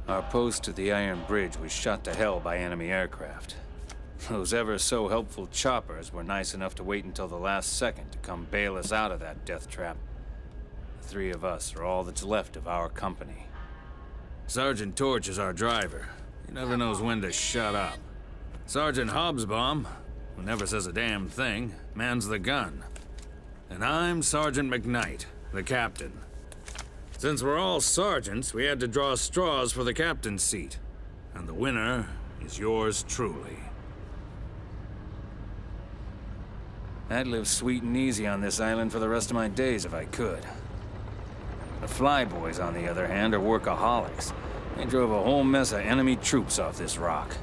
Our post to the Iron Bridge was shot to hell by enemy aircraft. Those ever-so-helpful choppers were nice enough to wait until the last second to come bail us out of that death trap. The three of us are all that's left of our company. Sergeant Torch is our driver. He never knows when to shut up. Sergeant Hobsbawm, who never says a damn thing, mans the gun. And I'm Sergeant McKnight, the captain. Since we're all sergeants, we had to draw straws for the captain's seat. And the winner is yours truly. I'd live sweet and easy on this island for the rest of my days if I could. The Flyboys, on the other hand, are workaholics. They drove a whole mess of enemy troops off this rock.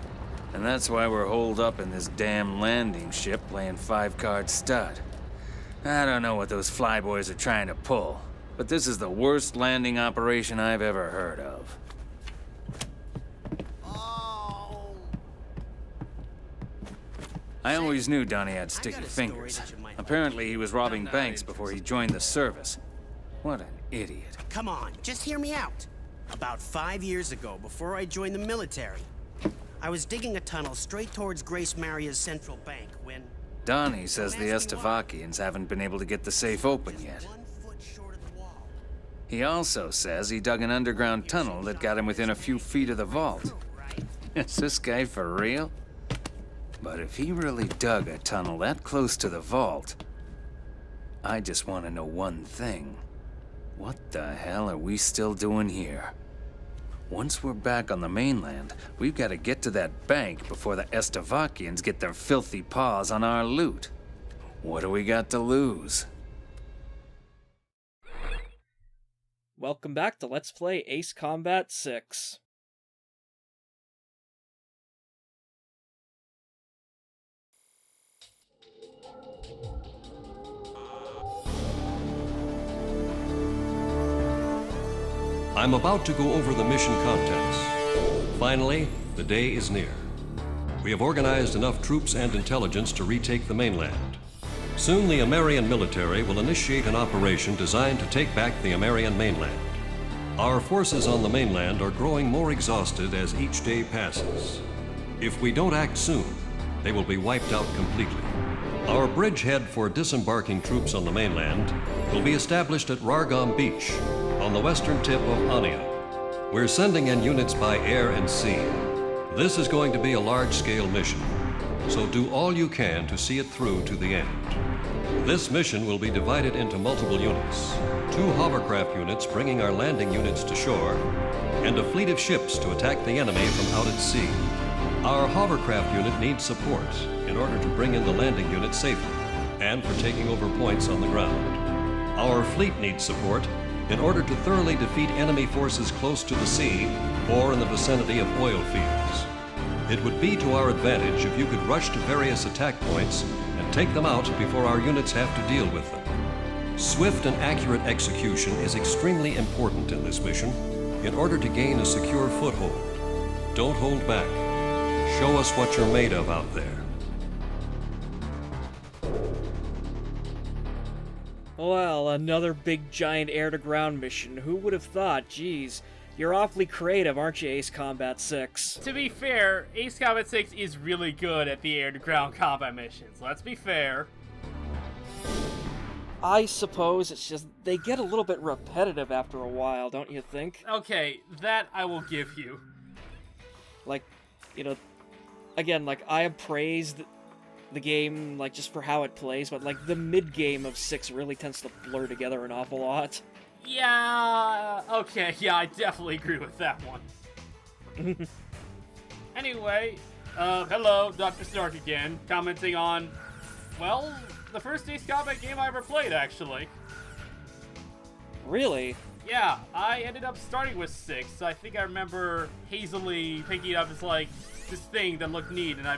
And that's why we're holed up in this damn landing ship playing five-card stud. I don't know what those Flyboys are trying to pull, but this is the worst landing operation I've ever heard of. I always knew Donnie had sticky fingers. Apparently he was robbing banks before he joined the service. What an idiot. Come on, just hear me out. About 5 years ago, before I joined the military, I was digging a tunnel straight towards Grace Maria's central bank when... Donnie says the Estevakians haven't been able to get the safe open yet. He also says he dug an underground tunnel that got him within a few feet of the vault. Is this guy for real? But if he really dug a tunnel that close to the vault, I just want to know one thing. What the hell are we still doing here? Once we're back on the mainland, we've got to get to that bank before the Estevakians get their filthy paws on our loot. What do we got to lose? Welcome back to Let's Play Ace Combat 6. I'm about to go over the mission contents. Finally, the day is near. We have organized enough troops and intelligence to retake the mainland. Soon the Emmerian military will initiate an operation designed to take back the Emmerian mainland. Our forces on the mainland are growing more exhausted as each day passes. If we don't act soon, they will be wiped out completely. Our bridgehead for disembarking troops on the mainland will be established at Rargam Beach, on the western tip of Anea. We're sending in units by air and sea. This is going to be a large-scale mission, so do all you can to see it through to the end. This mission will be divided into multiple units, 2 hovercraft units bringing our landing units to shore, and a fleet of ships to attack the enemy from out at sea. Our hovercraft unit needs support in order to bring in the landing unit safely and for taking over points on the ground. Our fleet needs support in order to thoroughly defeat enemy forces close to the sea or in the vicinity of oil fields. It would be to our advantage if you could rush to various attack points and take them out before our units have to deal with them. Swift and accurate execution is extremely important in this mission in order to gain a secure foothold. Don't hold back. Show us what you're made of out there. Well, another big giant air-to-ground mission. Who would have thought? Jeez, you're awfully creative, aren't you, Ace Combat 6? To be fair, Ace Combat 6 is really good at the air-to-ground combat missions. Let's be fair. I suppose it's just they get a little bit repetitive after a while, don't you think? Okay, that I will give you. Like, you know, again, like, I have praised the game, like, just for how it plays, but, like, the mid-game of 6 really tends to blur together an awful lot. Yeah, okay, yeah, I definitely agree with that one. Anyway, hello, Dr. Snark again, commenting on, well, the first Ace Combat game I ever played, actually. Really? Yeah, I ended up starting with 6. I think I remember hazily picking it up as, like, this thing that looked neat, and I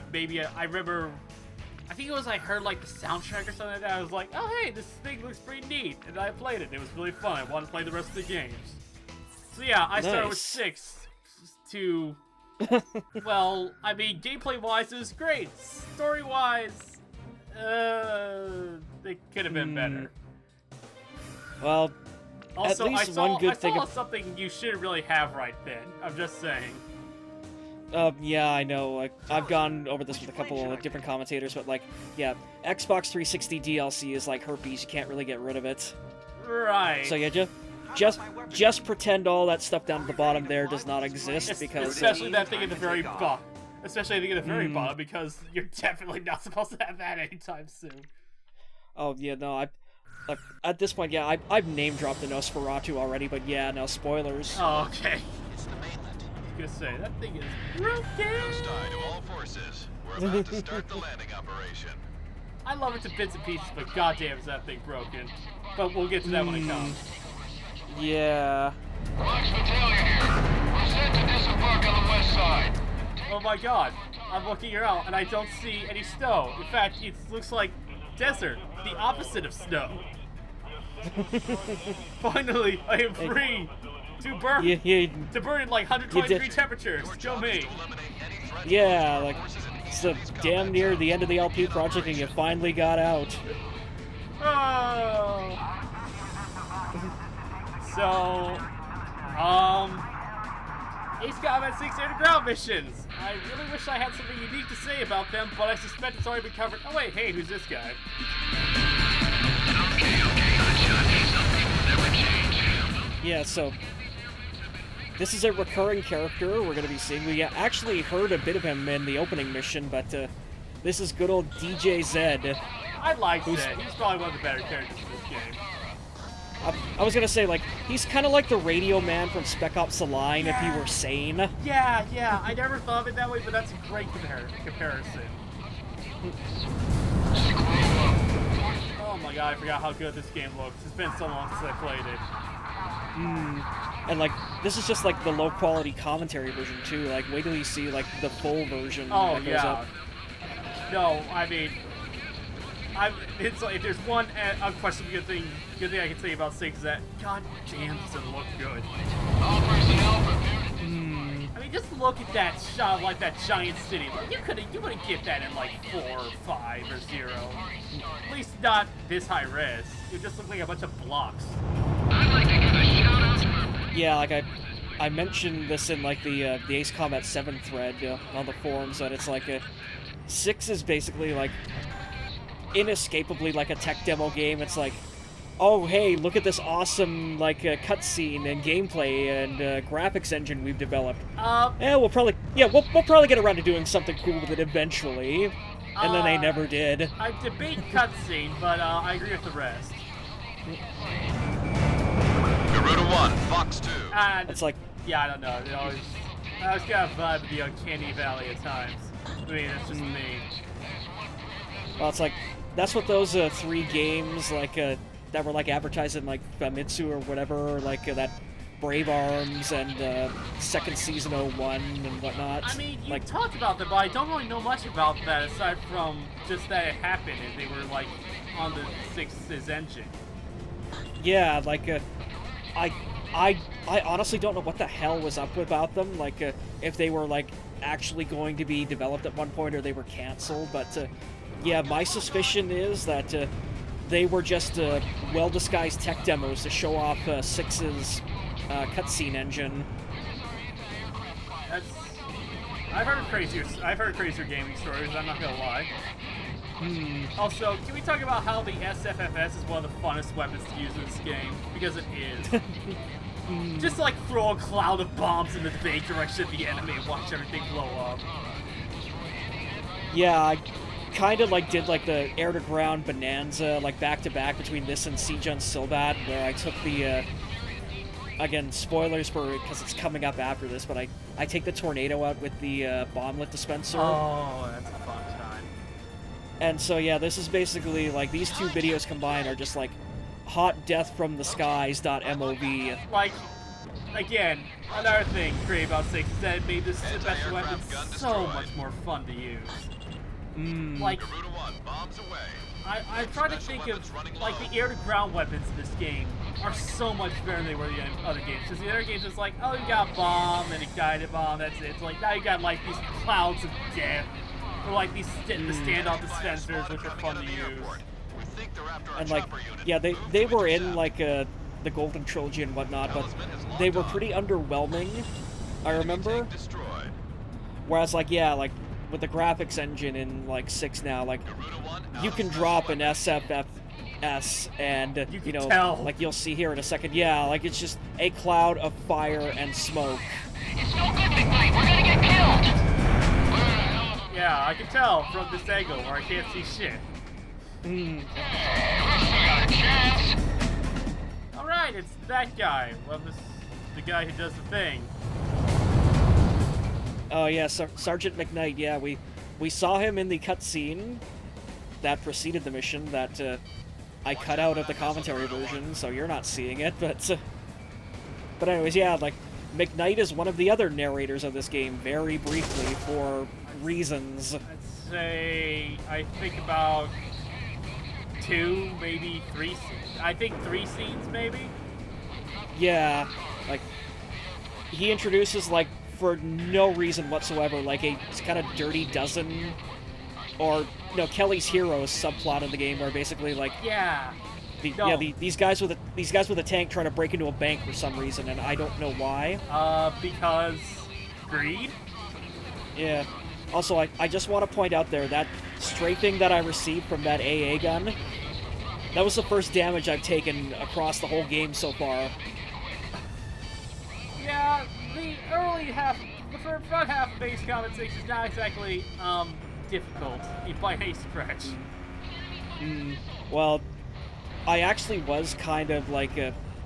remember, I think it was I heard, like, the soundtrack or something like that. I was like, oh, hey, this thing looks pretty neat, and I played it. It was really fun. I wanted to play the rest of the games. So yeah, I started with 6 to, well, I mean, gameplay-wise, it was great. Story-wise, it could have been better. Well, Also, At least I saw, one good I thing saw something you shouldn't really have right then. I'm just saying. Yeah, I know. Like, I've gone over this with a couple of different commentators, but like, yeah, Xbox 360 DLC is like herpes. You can't really get rid of it. Right. So yeah, just pretend all that stuff down at the bottom there does not exist because especially that thing at the very bottom. Especially I think at the very bottom because you're definitely not supposed to have that anytime soon. Oh yeah, no, at this point, yeah, I've name dropped the Nosferatu already, but yeah, no spoilers. Oh, okay. It's the mainland. I was gonna say that thing is broken. Hostile to all forces. We're about to start the landing operation. I love it to bits and pieces, but goddamn is that thing broken. But we'll get to that when it comes. Yeah. Fox Battalion here. We're set to disembark on the west side. Oh my god, I'm looking around and I don't see any snow. In fact, it looks like desert, the opposite of snow. Finally, I am free to burn, to burn in like 120 degree temperatures. Go me. Yeah, like, it's damn near the end of the LP project and you finally got out. Oh. So, Ace Combat 6 air to ground missions. I really wish I had something unique to say about them, but I suspect it's already been covered. Oh wait, hey, who's this guy? Okay, hotshot. Some people never change. Yeah, so this is a recurring character we're going to be seeing. We actually heard a bit of him in the opening mission, but this is good old DJ Zed. I like Zed. He's probably one of the better characters in this game. I was gonna say, like, he's kind of like the radio man from Spec Ops: The Line if he were sane. Yeah, I never thought of it that way, but that's a great comparison. Oh my god, I forgot how good this game looks. It's been so long since I played it. And, like, this is just, like, the low-quality commentary version, too. Like, wait till you see, like, the full version that goes up. No, I mean... it's like, if there's one unquestionable good thing I can say about 6 is that, god damn, does it look good. All personnel prepared. I mean, just look at that shot, like that giant city. Like, you wouldn't get that in like 4 or 5 or 0. At least not this high res. It just looks like a bunch of blocks. I'd like to give a shout out to... Yeah, like, I mentioned this in, like, the Ace Combat 7 thread on the forums, that it's like, 6 is basically, like, inescapably like a tech demo game. It's like, oh hey, look at this awesome like cutscene and gameplay and graphics engine we've developed. We'll probably get around to doing something cool with it eventually. And then they never did. I debate cutscene, but I agree with the rest. Garuda 1, Fox 2. It's like, yeah, I don't know. I always got a vibe of the Uncanny Valley at times. I mean, that's just me. Well, it's like, that's what those 3 games, like, that were, like, advertised in, like, Famitsu or whatever, like, that Brave Arms and Second Season 01 and whatnot. I mean, you like, talked about that, but I don't really know much about that aside from just that it happened and they were, like, on the 6's engine. Yeah, like, I honestly don't know what the hell was up about them, like, if they were, like, actually going to be developed at one point or they were canceled, but, yeah, my suspicion is that they were just well-disguised tech demos to show off 6's cutscene engine. I've heard crazier gaming stories. I'm not gonna lie. Also, can we talk about how the SFFS is one of the funnest weapons to use in this game? Because it is. Just to, like, throw a cloud of bombs in the vague direction of the enemy and watch everything blow up. Yeah, I kind of like did like the air-to-ground bonanza, like back-to-back between this and Siege on Silbat, where I took the, again, spoilers for because it's coming up after this, but I take the tornado out with the bomblet dispenser. Oh, that's a fun time. And so, yeah, this is basically, like, these 2 videos combined are just, like, hot death from the skies.mov. Like, again, another thing great about 6 is that it made this special weapon so much more fun to use. Like, I try to think of, like, the air-to-ground weapons in this game are so much better than they were in the other games. Because the other games is like, oh, you got a bomb and a guided bomb, that's it. It's like, now you got, like, these clouds of death. Or, like, the standoff dispensers, which are fun to use. And, like, yeah, they were in, like, the Golden Trilogy and whatnot, but they were pretty underwhelming, I remember. Whereas, like, yeah, like, with the graphics engine in, like, 6 now, like, you can drop an SFFS and, you know, tell. like you'll see here in a second, yeah, like, it's just a cloud of fire and smoke. It's no good, Big Mike. We're gonna get killed. Yeah, I can tell from this angle where I can't see shit. Mm. Got a chance. Alright, it's that guy. Well, this the guy who does the thing. Oh yeah, Sergeant McKnight. Yeah, we saw him in the cutscene that preceded the mission that I cut out of the commentary version, so you're not seeing it. But anyways, yeah, like McKnight is one of the other narrators of this game, very briefly for reasons. I'd say I think about 2, maybe 3 scenes. I think 3 scenes, maybe. Yeah, like he introduces like for no reason whatsoever, like a kind of Dirty Dozen, or no, Kelly's Heroes subplot in the game, where basically like these guys with a tank trying to break into a bank for some reason, and I don't know why. Because greed. Yeah. Also, I just want to point out there that strafing that I received from that AA gun, that was the first damage I've taken across the whole game so far. Yeah, the front half of Base Combat 6 is not exactly difficult by any stretch. Well, I actually was kind of like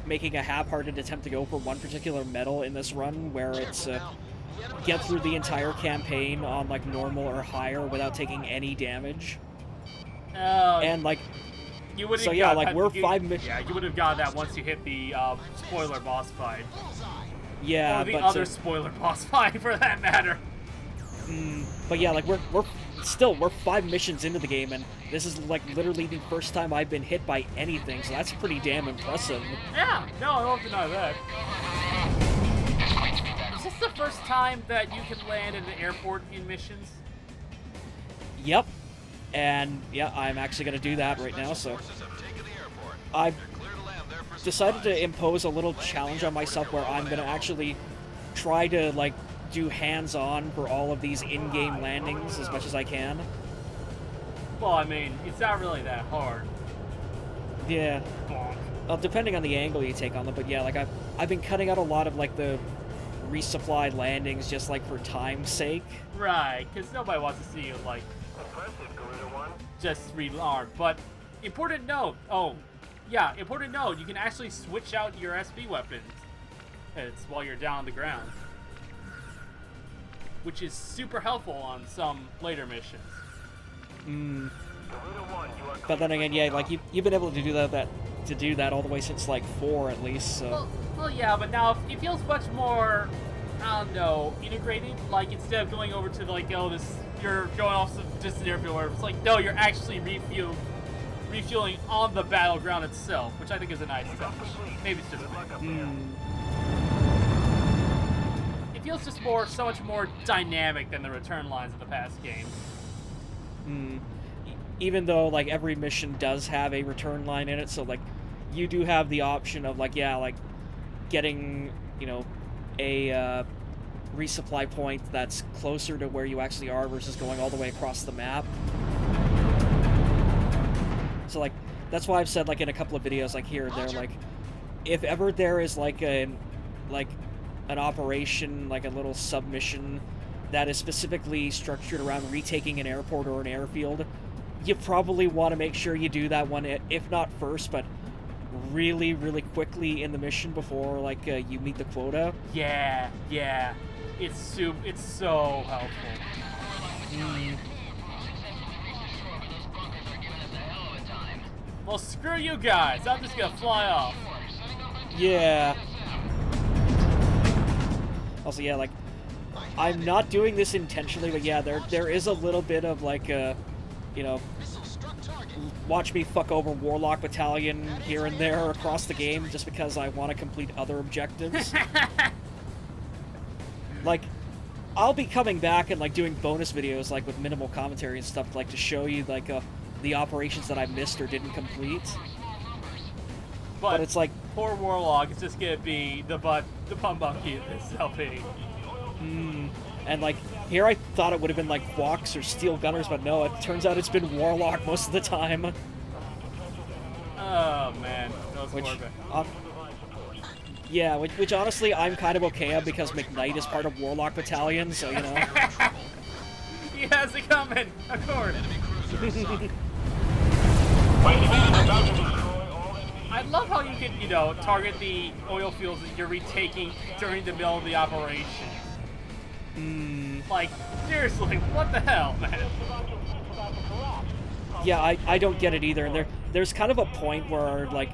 making a half-hearted attempt to go for one particular medal in this run, where it's get through the entire campaign on like normal or higher without taking any damage. And like, you would so yeah, like we're 5 minutes. Yeah, you would have got that once you hit the spoiler boss fight. Yeah, or the but other spoiler boss fight, for that matter. But yeah, like we're 5 missions into the game, and this is like literally the first time I've been hit by anything, so that's pretty damn impressive. Yeah, no, I won't deny that. Is this the first time that you can land in an airport in missions? Yep. And yeah, I'm actually going to do that right now, so I've decided to impose a little challenge on myself where I'm going to actually try to like do hands-on for all of these in-game landings as much as I can. Well, I mean, it's not really that hard. Yeah. Bonk. Well, depending on the angle you take on them, but yeah, like I've been cutting out a lot of like the resupply landings just like for time's sake. Right, because nobody wants to see you like just rearm. But important note, important note, you can actually switch out your SP weapons while you're down on the ground, which is super helpful on some later missions. But then again, yeah, like you've been able to do that all the way since like 4 at least. So. Well, yeah, but now it feels much more, I don't know, integrated. Like instead of going over to like, you're going off some distant airfield, where it's like, no, you're actually refueling on the battleground itself, which I think is a nice touch. Maybe it's just me. It feels just so much more dynamic than the return lines of the past games. Even though like every mission does have a return line in it, so like you do have the option of like, yeah, like getting, you know, a resupply point that's closer to where you actually are versus going all the way across the map. So like that's why I've said like in a couple of videos like here and there, like if ever there is like an operation, like a little submission that is specifically structured around retaking an airport or an airfield, you probably want to make sure you do that one, if not first, but really, really quickly in the mission before like you meet the quota. Yeah. It's so helpful. Well, screw you guys. I'm just gonna fly off. Yeah. Also, yeah, like I'm not doing this intentionally, but yeah, there is a little bit of like you know, watch me fuck over Warlock Battalion here and there across the game just because I want to complete other objectives. Like, I'll be coming back and like doing bonus videos like with minimal commentary and stuff like to show you like the operations that I missed or didn't complete. But it's like poor Warlock is just gonna be the bum monkey in this LP. And like here, I thought it would have been like Quacks or Steel Gunners, but no, it turns out it's been Warlock most of the time. Oh man, that was Which, horrible. yeah, which honestly I'm kind of okay of because McKnight is part of Warlock Battalion, so you know. He has it coming, of course. I love how you can, you know, target the oil fields that you're retaking during the middle of the operation. Like, seriously, what the hell, man? Yeah, I don't get it either. And there's kind of a point where, like,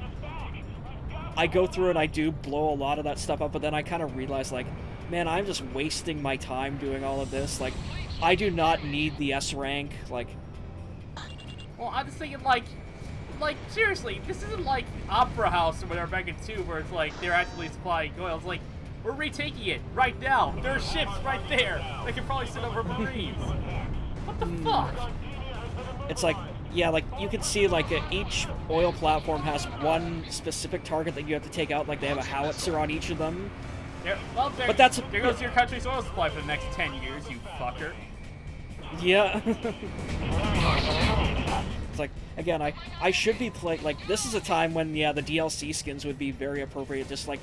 I go through and I do blow a lot of that stuff up, but then I kind of realize, like, man, I'm just wasting my time doing all of this. Like, I do not need the S rank. Like, Well, I'm just thinking, like, seriously, this isn't like Opera House or whatever back in 2 where it's like they're actually supplying oil. It's like, we're retaking it right now. There are ships right there. They can probably send over Marines. What the fuck? it's like, yeah, like, you can see, like, each oil platform has one specific target that you have to take out. Like, they have a howitzer on each of them. Yeah, well, there, But that's- there goes your country's oil supply for the next 10 years, you fucker. Yeah. It's like, again, I should be playing, like, this is a time when, yeah, the DLC skins would be very appropriate. Just, like,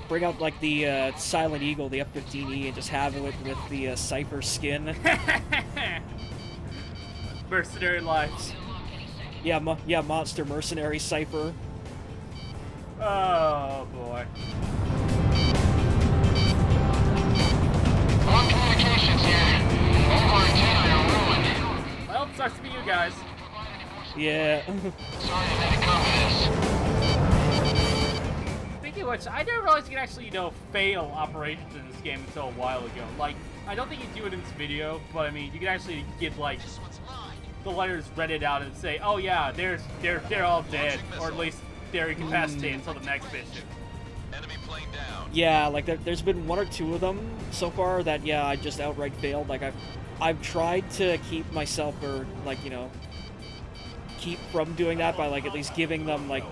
bring out, like, the Silent Eagle, the F-15E, and just have it with the Cypher skin. Mercenary lives. Yeah, Monster Mercenary Cypher. Oh, boy. On communications here. Over interior ruined. Well, it sucks to be you guys. Yeah. Sorry I had to come to this. Speaking of which, I didn't realize you could actually, you know, fail operations in this game until a while ago. Like, I don't think you do it in this video, but I mean, you can actually get, like, the letters read it out and say, oh yeah, they're all dead, or at least they're incapacitated until the next mission. Enemy plane down. Yeah, like, there's been one or two of them so far that, yeah, I just outright failed. Like, I've tried to keep myself, or, like, you know, keep from doing that by, like, at least giving them, like,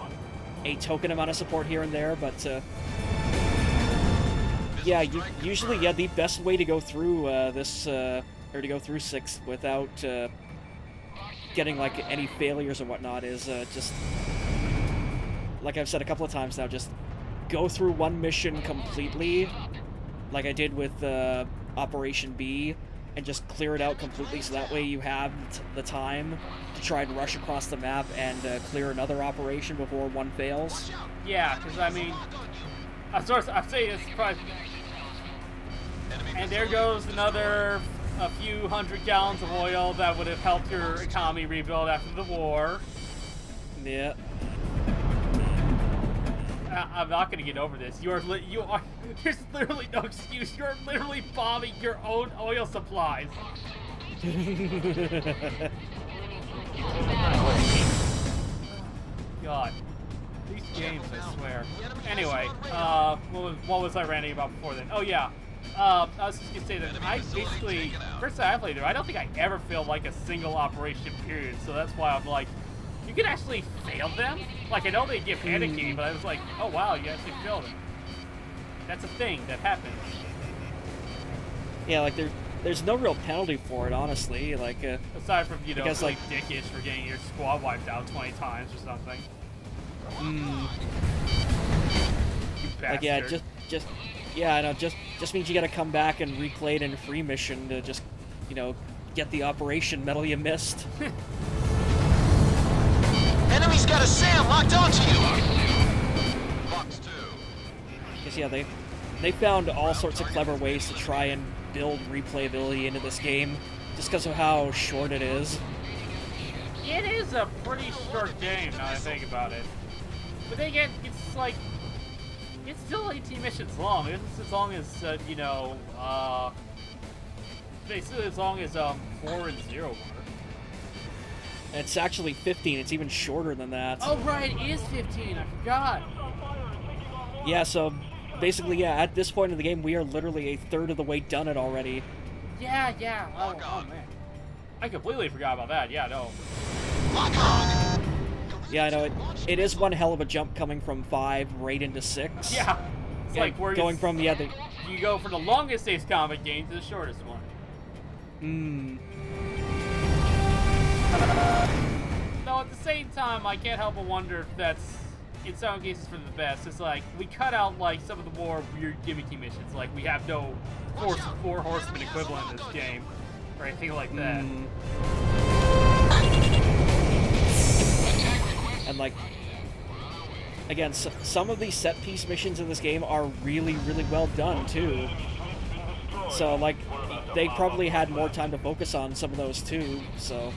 a token amount of support here and there, but, yeah, usually, yeah, the best way to go through, this, or to go through 6 without, getting, like, any failures or whatnot is, just, like I've said a couple of times now, just go through one mission completely, like I did with, Operation B, and just clear it out completely, so that way you have the time to try and rush across the map and clear another operation before one fails. Yeah, because I mean, I'm saying this probably, and there goes another a few hundred gallons of oil that would have helped your economy rebuild after the war. Yeah. I'm not gonna get over this. You are. There's literally no excuse. You're literally bombing your own oil supplies. God, these games, I swear. Anyway, what was I ranting about before then? Oh yeah, I was just gonna say that I basically, first time I played there, I don't think I ever failed like a single operation period. So that's why I'm like, you can actually fail them? Like, I know they get panicky, but I was like, oh wow, you actually failed them. That's a thing that happens. Yeah, like, there's no real penalty for it, honestly, like, Aside from, you know, because, like, dickish for getting your squad wiped out 20 times or something. You bastard. like, yeah, yeah, I know, just means you gotta come back and reclay it in a free mission to just, you know, get the operation medal you missed. Enemy's got a SAM locked onto you. Box 2. Because, yeah, they found all sorts of clever ways to try and build replayability into this game, just because of how short it is. It is a pretty short game, now that I think about it. But then again, it's like, it's still 18 missions long. It's as long as, you know, basically as long as 4 and 0 were. It's actually 15, it's even shorter than that. Oh right, it is 15, I forgot. Yeah, so basically, yeah, at this point in the game, we are literally a third of the way done it already. Yeah. Oh man. I completely forgot about that, yeah, no. Lock on. Yeah, I know it is one hell of a jump coming from 5 right into 6. Yeah. It's Yeah, like we're going just, from you go from the longest Ace Combat game to the shortest one. Though at the same time, I can't help but wonder if that's, in some cases, for the best. It's like, we cut out, like, some of the more weird gimmicky missions. Like, we have no four horsemen equivalent in this game, or anything like that. And, like, again, some of these set-piece missions in this game are really, really well done, too. So, like, they probably had more time to focus on some of those, too, so...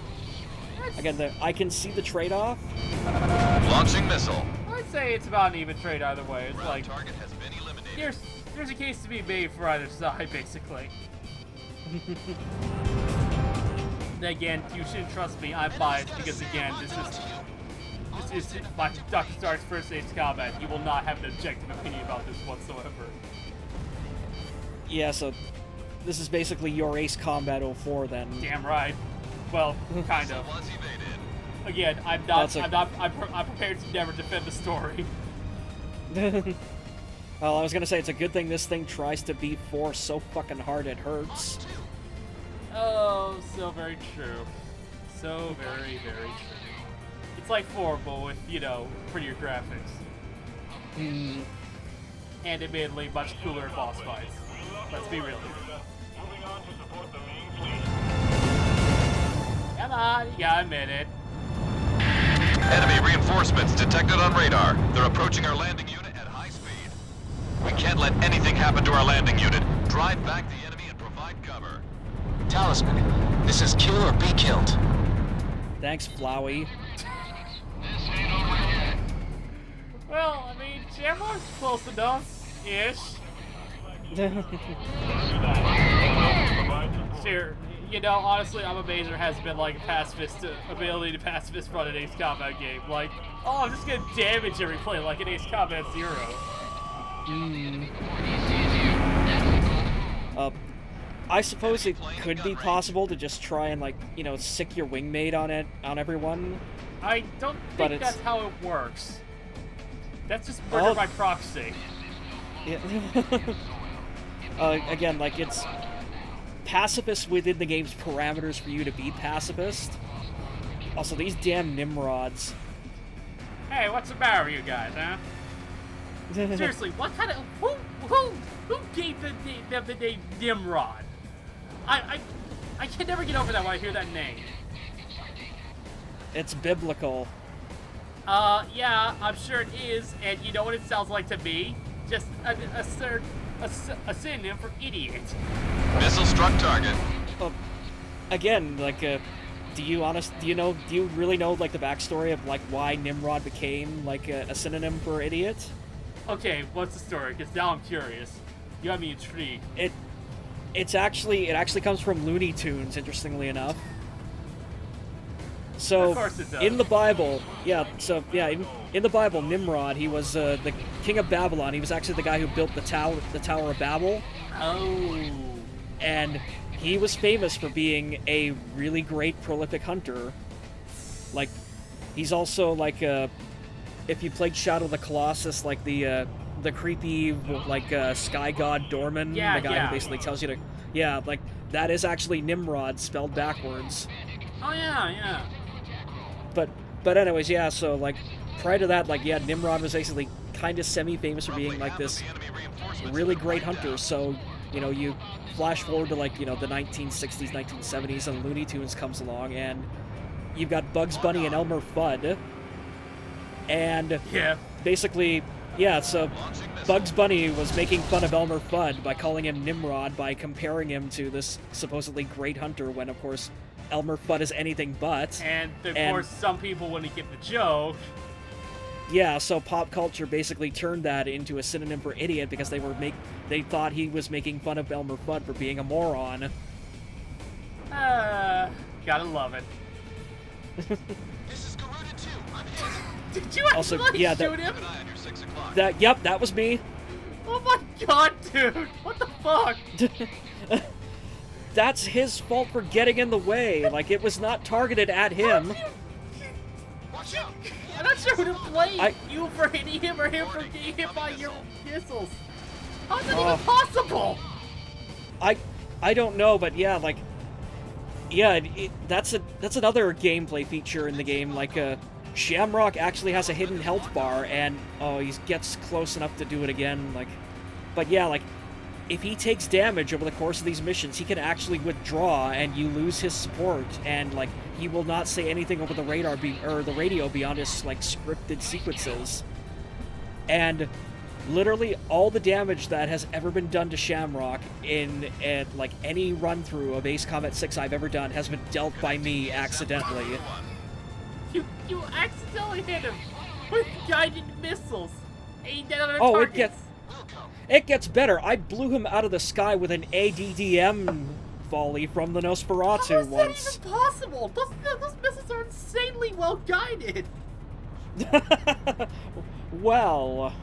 Again, I can see the trade-off. Launching missile. I'd say it's about an even trade either way. It's like, Target has been eliminated. there's a case to be made for either side, basically. Again, you shouldn't trust me. I'm biased because, again, this is my Dr. Stark's first Ace Combat. He will not have an objective opinion about this whatsoever. Yeah, so this is basically your Ace Combat 04 then. Damn right. Well, kind of. Was evaded. Again, I'm prepared to never defend the story. Well, I was gonna say it's a good thing this thing tries to beat 4 so fucking hard it hurts. Oh, so very true. So very, very true. It's like 4, but with, you know, prettier graphics. And admittedly, much cooler boss fights. Let's be real. Come on, you gotta admit it. Enemy reinforcements detected on radar. They're approaching our landing unit at high speed. We can't let anything happen to our landing unit. Drive back the enemy and provide cover. Talisman, this is kill or be killed. Thanks, Flowey. This ain't over yet. Well, I mean, Jamrock's close enough-ish. Sure. You know, honestly, I'm amazed there has been, like, a pacifist ability to pacifist run an Ace Combat game. Like, oh, I'm just gonna damage every play like an Ace Combat 0. I suppose it could be possible to just try and, like, you know, sick your wingmate on everyone. I don't But think it's- that's how it works. That's just murder by proxy. Yeah. Again, like, it's pacifist within the game's parameters for you to be pacifist. Also, these damn Nimrods. Hey, what's the matter with you guys, huh? Seriously, what kind of who gave them the name Nimrod? I can never get over that when I hear that name. It's biblical. Yeah, I'm sure it is, and you know what it sounds like to me? Just a synonym for idiot. Missile struck target. Again, like, do you really know, like, the backstory of, like, why Nimrod became, like, a synonym for idiot? Okay, what's the story? Because now I'm curious. You got me intrigued. It actually comes from Looney Tunes, interestingly enough. So, Of course it does. in the Bible, in the Bible, Nimrod, he was the king of Babylon. He was actually the guy who built the Tower of Babel. Oh. And he was famous for being a really great, prolific hunter. Like, he's also, like, if you played Shadow of the Colossus, like, the creepy, like, sky god Dorman, Yeah, the guy yeah. who basically tells you to... Yeah, like, that is actually Nimrod, spelled backwards. Oh, yeah. But anyways, yeah, so, like, prior to that, like, yeah, Nimrod was basically kind of semi-famous for being, like, this really great hunter. So, you know, you flash forward to, like, you know, the 1960s, 1970s, and Looney Tunes comes along, and you've got Bugs Bunny and Elmer Fudd. And Yeah. basically, yeah, so Bugs Bunny was making fun of Elmer Fudd by calling him Nimrod, by comparing him to this supposedly great hunter, when, of course, Elmer Fudd is anything but. And, of course, some people wouldn't get the joke. Yeah, so pop culture basically turned that into a synonym for idiot because they thought he was making fun of Elmer Fudd for being a moron. Gotta love it. This is Garuda 2. I'm hit. Did you Also, actually yeah, shoot him? Keep an eye on your 6 o'clock. That was me. Oh my god, dude! What the fuck? That's his fault for getting in the way. Like, it was not targeted at him. Watch out. And sure to blame you for hitting him or him for getting hit by your missiles. How's that even possible? I don't know, but yeah, like, yeah, that's another gameplay feature in the game. Like, Shamrock actually has a hidden health bar, and he gets close enough to do it again. Like, but yeah, like, if he takes damage over the course of these missions, he can actually withdraw, and you lose his support, and like, he will not say anything over the radar or the radio beyond his like scripted sequences. And literally all the damage that has ever been done to Shamrock in like any run through of Ace Combat 6 I've ever done has been dealt by me accidentally. You accidentally hit him with guided missiles aimed at other Oh, targets. it gets better. I blew him out of the sky with an ADDM volley from the Nosferatu How is once. that even possible? Those missiles are insanely well guided. Well,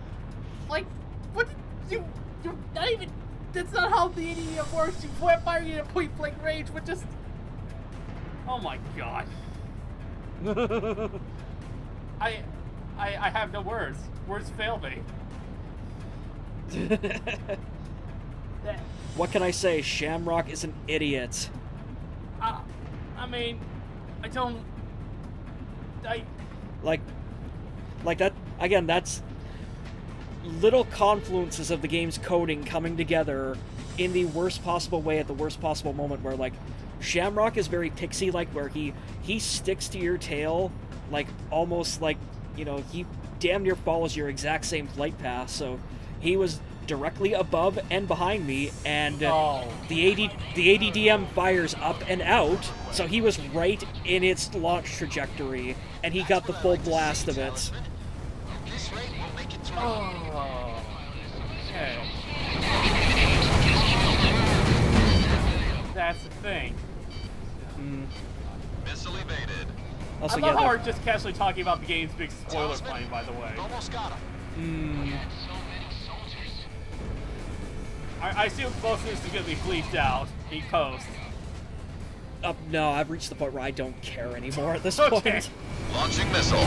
Like, what did you're not even, that's not how the ADM works. You fire you at point blank range, but just, oh my god. I have no words. Words fail me. what can I say? Shamrock is an idiot. I mean, Like that, again, that's little confluences of the game's coding coming together in the worst possible way at the worst possible moment, where like Shamrock is very pixie-like, where he sticks to your tail, like almost like, you know, he damn near follows your exact same flight path. So he was directly above and behind me, and the ADDM fires up and out, so he was right in its launch trajectory, and he got the full blast of it. oh, okay. That's the thing. Missile evaded. Also, I love yeah, how we're just casually talking about the game's big spoiler plane, by the way. Almost got him. I assume most of this is going to be bleeped out, the post. no, I've reached the point where I don't care anymore at this Okay. point. Launching missile.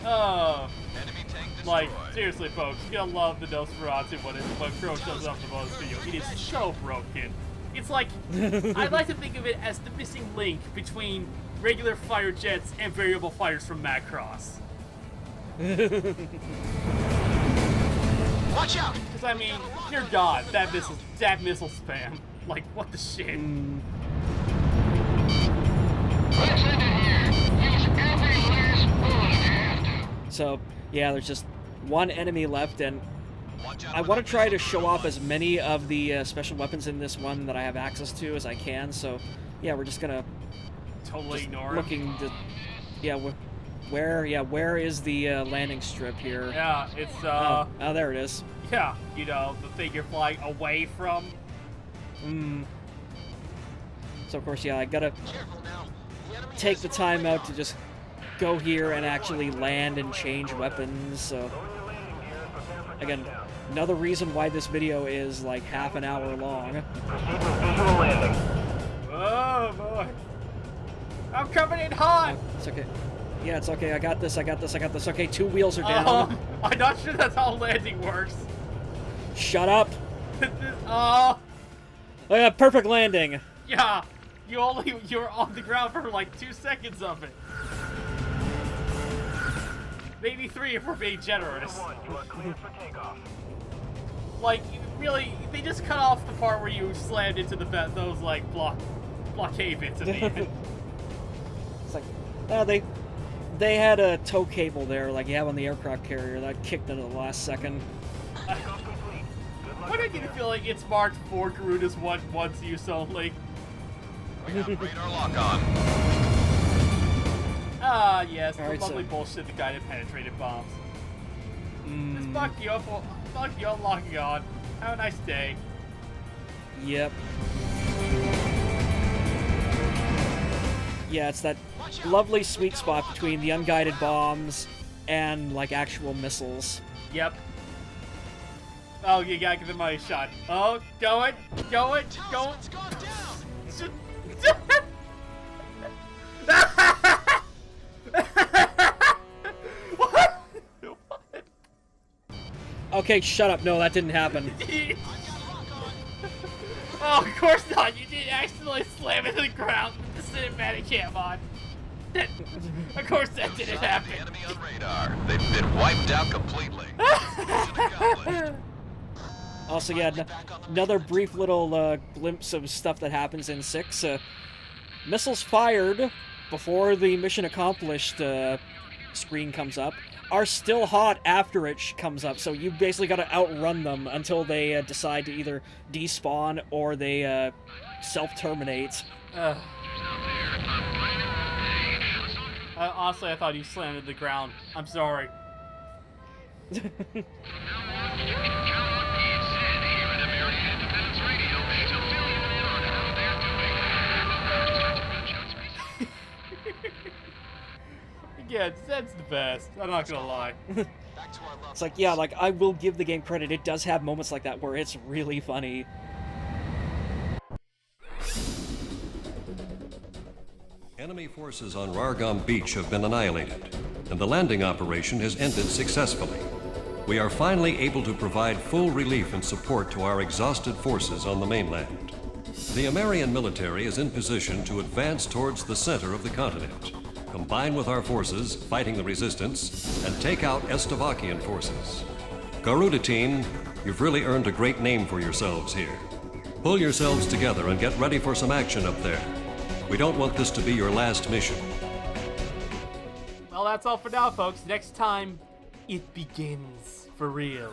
Oh, Enemy tank destroyed. like, seriously, folks, you're going to love the Nosferatu when Crow shows up in the bonus video. It is so broken. It's like, I like to think of it as the missing link between regular fighter jets and variable fighters from Macross. Watch out! Because, I mean, dear God, that missile spam. Like, what the shit? Let's end it here. Use every last bullet if you have to. So, yeah, there's just one enemy left, and Watch out I for want to the try to missile show off robots. as many of the special weapons in this one that I have access to as I can. So, yeah, we're just gonna Totally ignore him. looking to, yeah, where is the landing strip here? Yeah, it's, Oh, there it is. yeah, you know, the thing you're flying away from. So of course, yeah, I gotta Careful now. The enemy take has the time out to just go here and actually land and change weapons. So again, another reason why this video is like half an hour long. Oh, boy. I'm coming in hot! It's okay. Yeah, it's okay. I got this. Okay, 2 wheels are down. I'm not sure that's how landing works. Shut up. Oh, Oh yeah, perfect landing. yeah. You're on the ground for like 2 seconds of it. Maybe 3 if we're being generous. Like, really, they just cut off the part where you slammed into those like blockade bits at the end. It's like, they had a tow cable there, like you have on the aircraft carrier, that kicked into the last second. Why do I get the feeling it's marked for Garuda's once use only? We have radar lock on. Ah, yes, the Alright, lovely so- bullshit, the guided penetrated bombs. Just fuck you up, locking on. Have a nice day. Yep. Yeah, it's that lovely sweet spot between the unguided bombs and like actual missiles. Yep. Oh, you gotta give the money shot. Oh, going. Talisman's gone down! Okay, shut up. No, that didn't happen. Oh, of course not. You didn't accidentally slam into the ground with the cinematic cam on. Of course that didn't happen. The enemy on radar. They've been wiped out completely. Mission accomplished. Also, yeah, another brief little glimpse of stuff that happens in 6. Missiles fired before the mission accomplished screen comes up are still hot after it comes up, so you basically got to outrun them until they decide to either despawn or they self-terminate. Honestly, I thought you slammed into the ground. I'm sorry. Yeah, Zed's the best. I'm not gonna lie. It's like, yeah, like, I will give the game credit. It does have moments like that where it's really funny. Enemy forces on Rargam Beach have been annihilated, and the landing operation has ended successfully. We are finally able to provide full relief and support to our exhausted forces on the mainland. The Emmerian military is in position to advance towards the center of the continent, combine with our forces fighting the resistance, and take out Estavakian forces. Garuda team, you've really earned a great name for yourselves here. Pull yourselves together and get ready for some action up there. We don't want this to be your last mission. Well, that's all for now, folks. Next time, it begins for real.